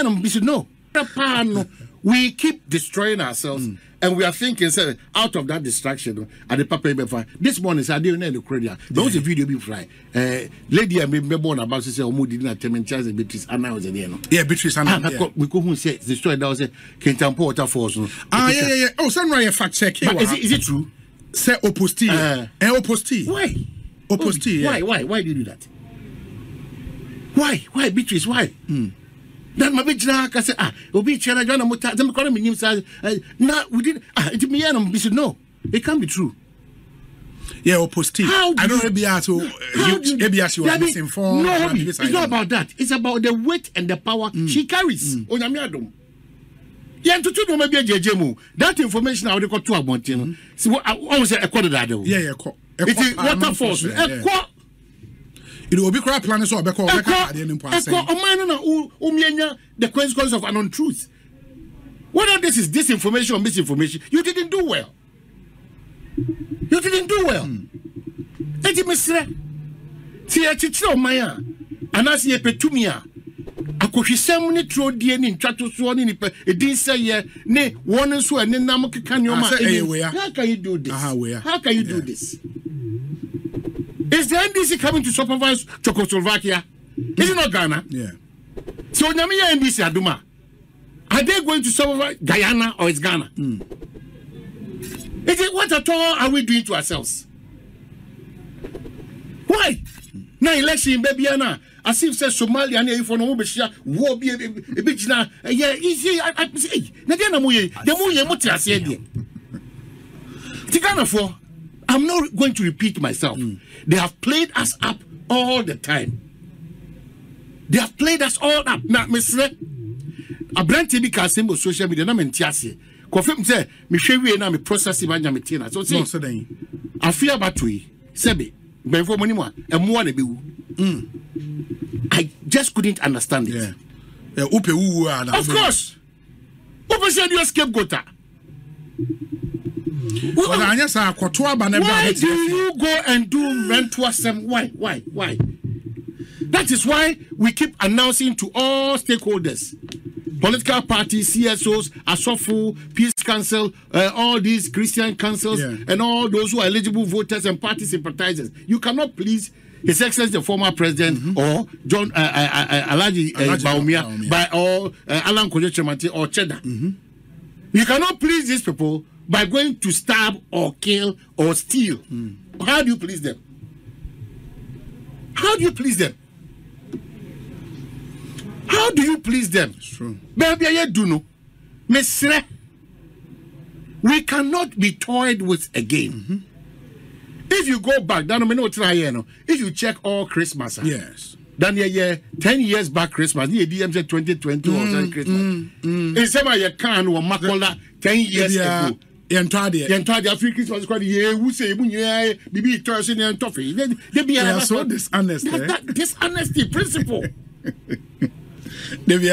no. We keep destroying ourselves. And we are thinking, say, out of that distraction, at the paper, this morning, I didn't know the credit. Those video be fly. Lady, I may born about to say, oh, didn't attempt Charles and Beatrice Anna was in. Yeah, Beatrice Anna. We couldn't say, destroy that was a Kentampo water force. Yeah. Oh, sunrise fact check. Is it true? Say opposti. Opposti. Why? Opposti. Why do you do that? Why, Beatrice? Why? That my bitch now can say, Obi Chana John Mota, them calling me names. Now we did it me and we said no, it can't be true. Yeah, opposti. I don't be asked to maybe as you are misinformed. No, it's not about that. It's about the weight and the power she carries. Onyamiadom. Yeah, to do maybe a jejemu. That information I would got to about him. So I was a quarter that. Yeah, it's water force. It will be crap planners or the consequence of an untruth. Whether this is disinformation or misinformation, you didn't do well. You didn't do well. Eti mesre. Si a chichiro maya. Anasi e petumia. Akoshisem ni tro die ni ntwato so ni nipa edin say ye ne won so ene nam keka nyoma. How can you do this? How can you do this? Is the NDC coming to supervise Czechoslovakia? Is it not Ghana? Yeah. So Nyamiya NDC Aduma, are they going to supervise Guyana or is Ghana? Is it what at all are we doing to ourselves? Why? Now election baby Anna, as if says Somalia and if no Beshia war be a bit now. Yeah, easy. I say, Nadiana Muye, the Muye Mutia said. Tigana for. I'm not going to repeat myself. They have played us up all the time. They have played us all up. Now, Mr. Abranti because symbol social media na mentiasi. Confirm say me hwe na me process banya me tina. So say I fear battery. Sebe, before money mo emo na bewu. I just couldn't understand it. Yeah. Of course. Open say you scapegoat. Why do you go and do mentor some? Why? That is why we keep announcing to all stakeholders, political parties, CSOs, ASOFU, Peace Council, all these Christian councils, and all those who are eligible voters and party sympathizers. You cannot please His Excellency the former president or John Alaji Baumia by or Alan Kojo Chemati or Cheddar. You cannot please these people by going to stab or kill or steal. How do you please them? How do you please them? How do you please them? It's true. Baby, I do know. Mesre, we cannot be toyed with again. If you go back, if you check all Christmas, yes. Then 10 years back Christmas, the DMZ 2020 or Christmas. In some you can or Makola 10 years ago. The African Christmas quite who say Bibi Thursday and Toffee. They are so dishonest. Dishonesty principle. They be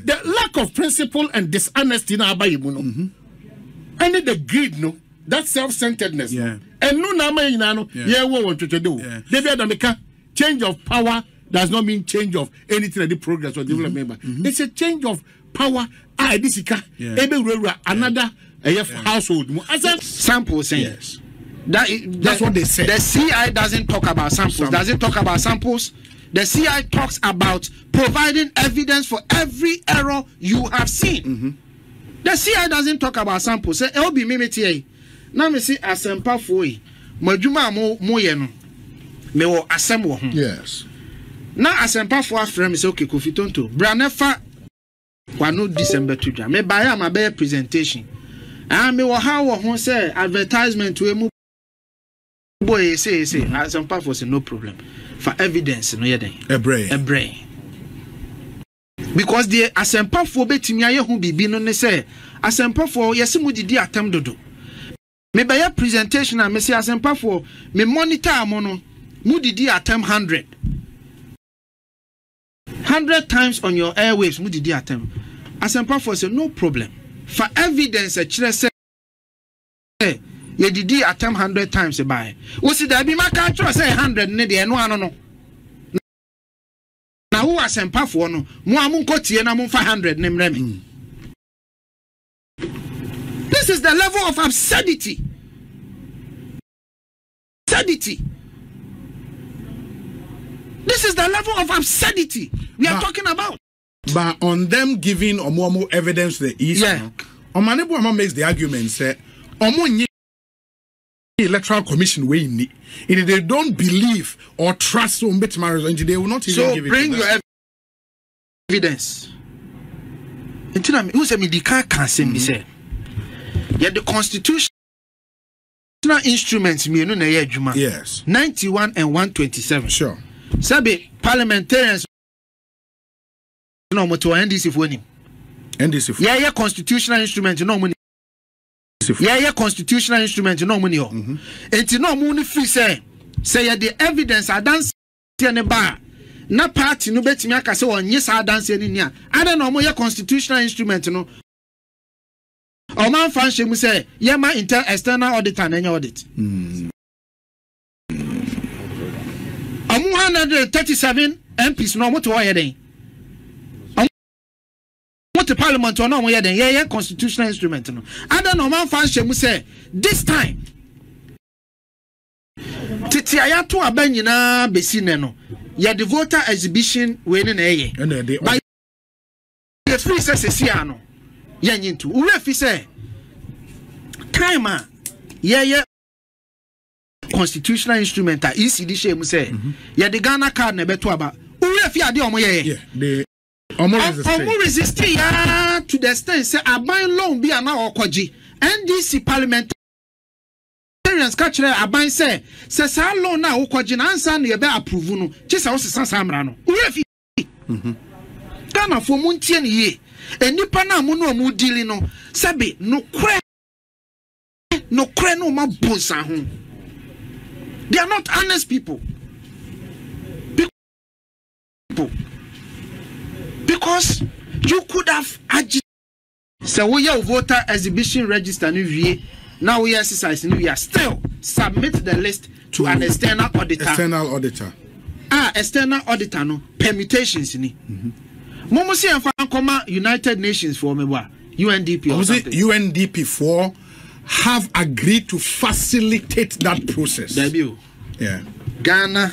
the lack of principle and dishonesty na abayimu. And the greed, no, that self-centeredness. Yeah. And no nama inano, yeah, what want to do. They be the change of power does not mean change of anything the progress or development. It's a change of power. Another household. As a sample saying. Yes. That's what they say. The CI doesn't talk about samples. Does it talk about samples? The CI talks about providing evidence for every error you have seen. The CI doesn't talk about samples. Say, "I'll be mimiti." Now me see asempa foi. Majuma mo ye no. Me wo asem wo ho. Yes. Now asempa foi afre me say okay Kofi Tonto. Bra nefa kwano December 2. Me buy am a presentation. Me wo how wo ho say advertisement we mu boy say asempa foi say no problem. For evidence no yeden. A brain. Because the asempa for betimi aye ho bibi no ne say asempa for yesimu didi atam dodo. Me buy presentation and me say asempa for me monitor amono mu didi atam 100 times on your airwaves mu didi atam. Asempa for say no problem. For evidence a kire say ye didi attempt 100 times by. We see there be my culture say 100 ne de no ano no. Na who asempa fo no, mo amun kotie na mo 500 ne mremi. This is the level of absurdity. Absurdity. This is the level of absurdity we are talking about. But on them giving Omo evidence to the East, Omanhene makes the argument say Omo electoral commission way in if they don't believe or trust so much marriage, they will not even give it. So bring your evidence. Who said me the car can say yet the constitutional instruments me no na ye adwuma. Yes. 91 and 127. Sure. Sabe parliamentarians no mo to NDC for him. NDC. Yeah, constitutional instrument no money. Yeah, constitutional instrument no money. Enti no money free say the evidence adanse ne ba na party no betimi aka say onye sa adanse ni nia. Ada no mo ye constitutional instrument no. O man fan shemu say ye ma external auditor na audit. 137 MPs no mo to why den. What the parliament or no mo den ye constitutional instrument no. Ada no man fan shemu say this time titi ayato abanyina besine no ye the voter exhibition we ne na ye. By the free say no ye nyintu we fi say time ye constitutional instrument ECD shame say ye the Ghana card na beto aba we fi ade omo ye the omo resist ya to the extent say aban loan bi ana okoji NDC parliamentarians catch aban say sa loan na okoji na ansa na ye be approve no chisa wo sesa samra no we fi Ghana for muntie ne ye enipa na mo no mu dealing no sabe no kre no ma bonsa ho. They are not honest people. Because you could have agitated. So we have voter exhibition register now we exercise we are still submit the list to an external auditor. External auditor. External auditor no permutations ni. Momo see and United Nations for me UNDP or something. UNDP for have agreed to facilitate that process. Debut. Yeah. Ghana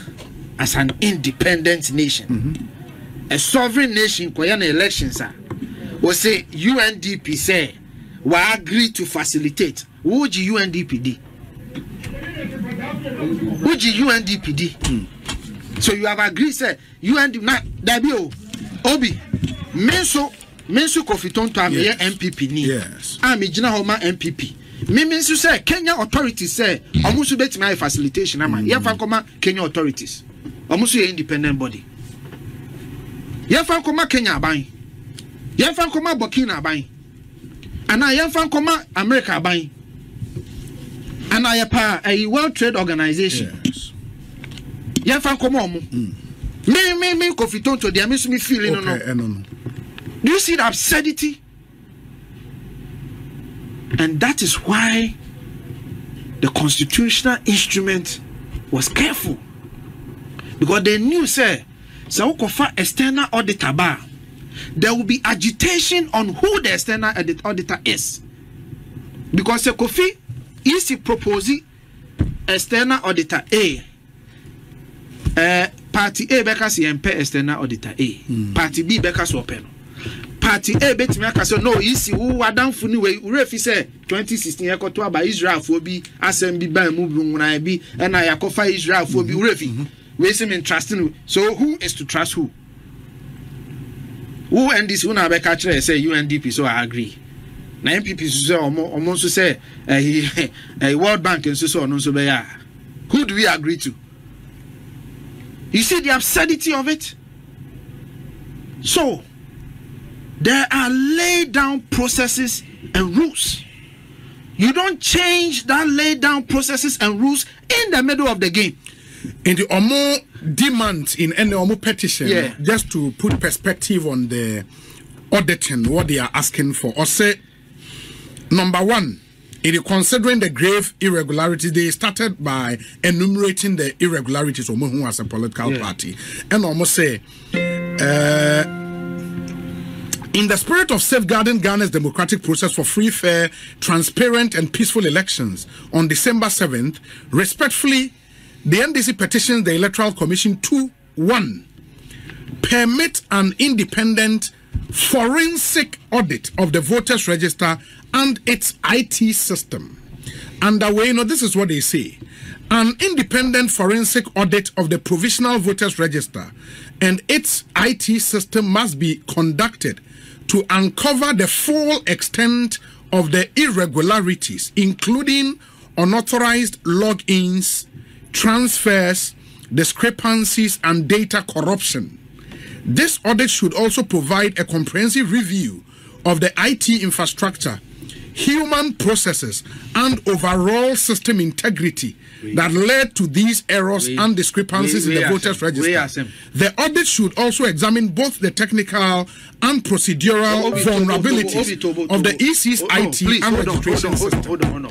as an independent nation, a sovereign nation, koyana elections we say UNDP say we agree to facilitate. Would you UNDP? Would you UNDP? So you have agreed say UNDP na debut Obi menso kofiton to am MPP ni. Yes. Am jina homa MPP. Means you say Kenya authorities say almost bet my facilitation ama ye fan koma Kenya authorities almost a independent body ye fan koma Kenya aban ye fan koma Burkina aban ana ye fan koma America aban ana ye pa a World Trade Organization. Yes. Ye fan koma omo me kofiton to dia me feeling no. Do you see the absurdity? And that is why the constitutional instrument was careful. Because they knew, say, Okofa external auditor bar, there will be agitation on who the external auditor is. Because Kofi is proposing external auditor A. Party A bekas yempe external auditor A. Party B bekas open. Party A bet me aka say no isi wo adamfo ni we refi say 2016 ekoto aba Israel fo bi asem bi ban mu nwuna bi na yakofa Israel fo bi refi we say me trusting. So who is to trust who NDC una be ka kire say UNDP so I agree na MPP so say omo so say World Bank so so no so be ya. Who do we agree to? You see the absurdity of it. So there are laid down processes and rules. You don't change that laid down processes and rules in the middle of the game. In the Omo demand in any Omo petition, just to put perspective on the auditing, what they are asking for, or say, number one, considering the grave irregularities, they started by enumerating the irregularities of Omanhene as a political party. And almost say, in the spirit of safeguarding Ghana's democratic process for free, fair, transparent, and peaceful elections on December 7th, respectfully, the NDC petitions the Electoral Commission to 1. Permit an independent forensic audit of the voters register and its IT system. Underway, this is what they say. An independent forensic audit of the provisional voters register and its IT system must be conducted to uncover the full extent of the irregularities, including unauthorized logins, transfers, discrepancies, and data corruption. This audit should also provide a comprehensive review of the IT infrastructure, human processes, and overall system integrity that led to these errors and discrepancies in the voters register. The audit should also examine both the technical and procedural vulnerabilities of the EC's IT and registration system. Hold on.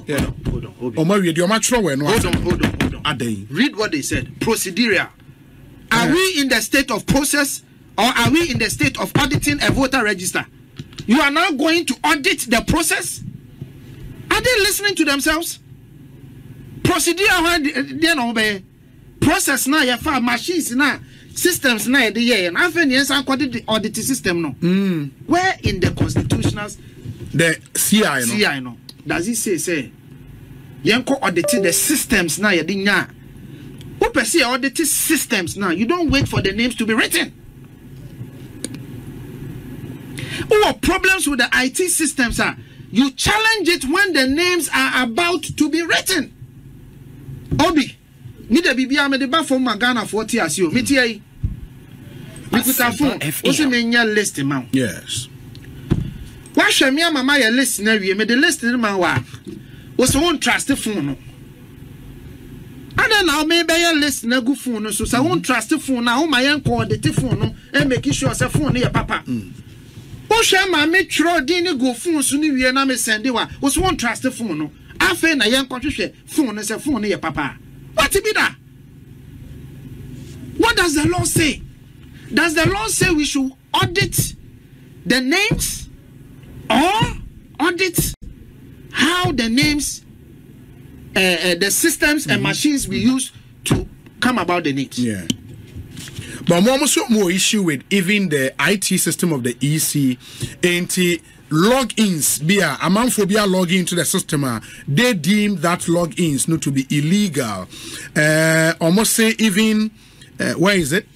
Read what they said. Procedural. Are we in the state of process, or are we in the state of auditing a voter register? You are now going to audit the process? Are they listening to themselves? Procedure, they no be process na ya fa machines na systems na de ye na afa ni san kwade the audit system no. Where in the constitutional the CI no does it say yenko audit the systems na ya de nya. Who perceive audit systems now? You don't wait for the names to be written. Or problems with the IT systems are you challenge it when the names are about to be written. Obi, need a BBA me the ba from Ghana 40 as you. Meet ye. We put a phone. What's in your list, man? Yes. Why should me and mama your list? Me the list in my wa. Was one trust the phone. And then now maybe your list na go phone. So I won't trust the phone. Now my young call the phone and make sure say phone near papa. Who shall my make sure didn't go phone soon? We na me send you was one trust the phone. I feel a young country phone is a phone near papa. What to be that? What does the law say? Does the law say we should audit the names or audit how the names, the systems and machines we use to come about the names? Yeah. But more issue with even the IT system of the EC, logins amount for login to the system, they deem that logins not to be illegal. Almost say even where is it?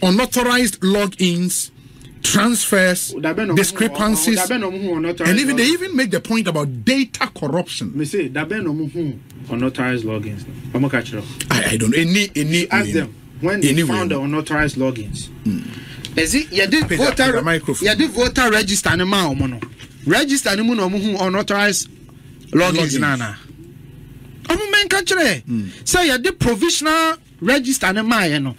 Unauthorized logins, transfers, discrepancies, and even they even make the point about data corruption. Me say unauthorized logins. I don't any ask them when they found the unauthorized logins. Is it you did voter register and man register and unauthorized logins nana. Men say you did provisional register and man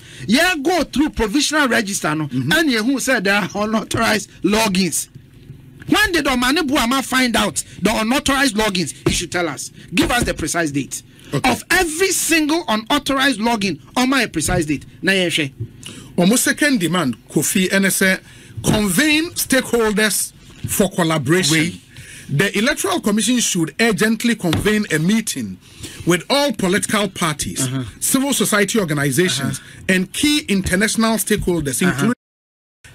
go through provisional register and you who said there are unauthorized logins. When did Omanhene find out the unauthorized logins? He should tell us. Give us the precise date of every single unauthorized login on my precise date. Na yeshe. Almost second demand, Kofi NSA convene stakeholders for collaboration. The Electoral Commission should urgently convene a meeting with all political parties, civil society organizations, and key international stakeholders, including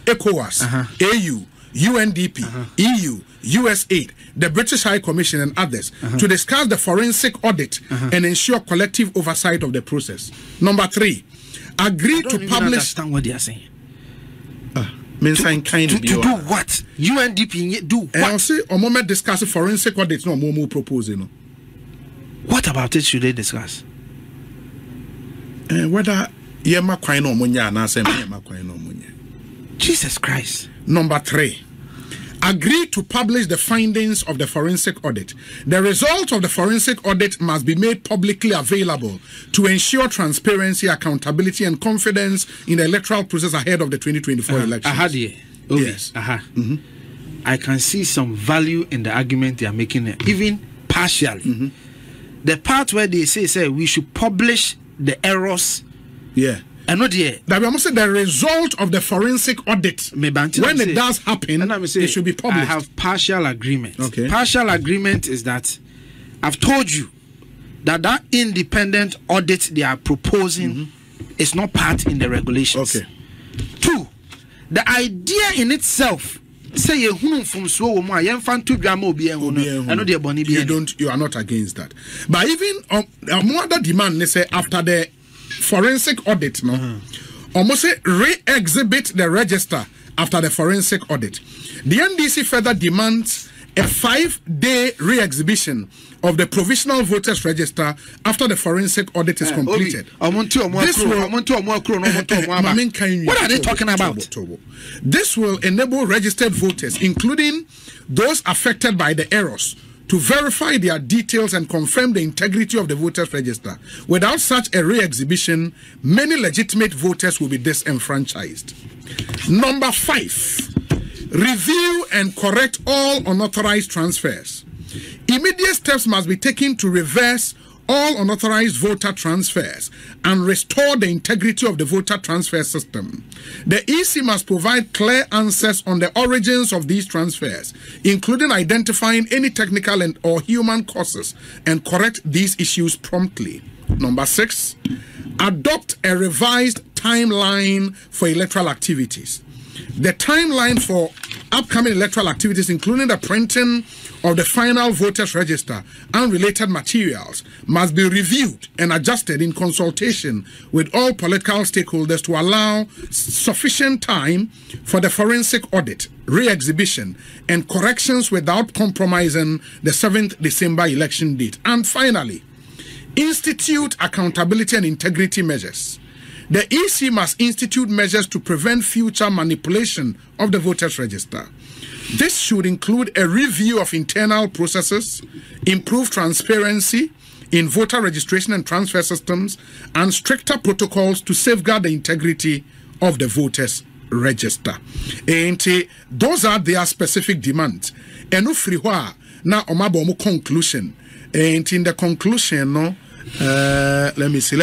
ECOWAS, AU, UNDP, EU, USAID, the British High Commission, and others to discuss the forensic audit and ensure collective oversight of the process. Number 3. Agree to publish. Understand what they are saying. To do what? UNDP do what? I'll say a moment discuss forensic audit. No more proposing. What about it should they discuss? Whether yema kwai no munya na say yema kwai no munya. Jesus Christ. Number 3. Agree to publish the findings of the forensic audit. The results of the forensic audit must be made publicly available to ensure transparency, accountability, and confidence in the electoral process ahead of the 2024 elections. Yes. I can see some value in the argument they are making, even partially. The part where they say we should publish the errors. Yeah. And not yet. That we must say the result of the forensic audit. When it does happen, it should be published. I have partial agreement. Okay. Partial agreement is that I've told you that independent audit they are proposing is not part in the regulations. Okay. 2, the idea in itself say you are not against that. But even more other demand they say after the forensic audit almost say re-exhibit the register after the forensic audit. The NDC further demands a 5-day re-exhibition of the provisional voters register after the forensic audit is completed. What are they talking about? This will enable registered voters, including those affected by the errors, to verify their details and confirm the integrity of the voters register. Without such a re-exhibition, many legitimate voters will be disenfranchised. Number 5, review and correct all unauthorized transfers. Immediate steps must be taken to reverse all unauthorized voter transfers and restore the integrity of the voter transfer system. The EC must provide clear answers on the origins of these transfers, including identifying any technical or human causes, and correct these issues promptly. Number 6, adopt a revised timeline for electoral activities. The timeline for upcoming electoral activities, including the printing of the final voters register and related materials, must be reviewed and adjusted in consultation with all political stakeholders to allow sufficient time for the forensic audit, re-exhibition, and corrections without compromising the 7th December election date. And finally, institute accountability and integrity measures. The EC must institute measures to prevent future manipulation of the voters register. This should include a review of internal processes, improved transparency in voter registration and transfer systems, and stricter protocols to safeguard the integrity of the voters register. And those are their specific demands. And now conclusion. And in the conclusion, let me see.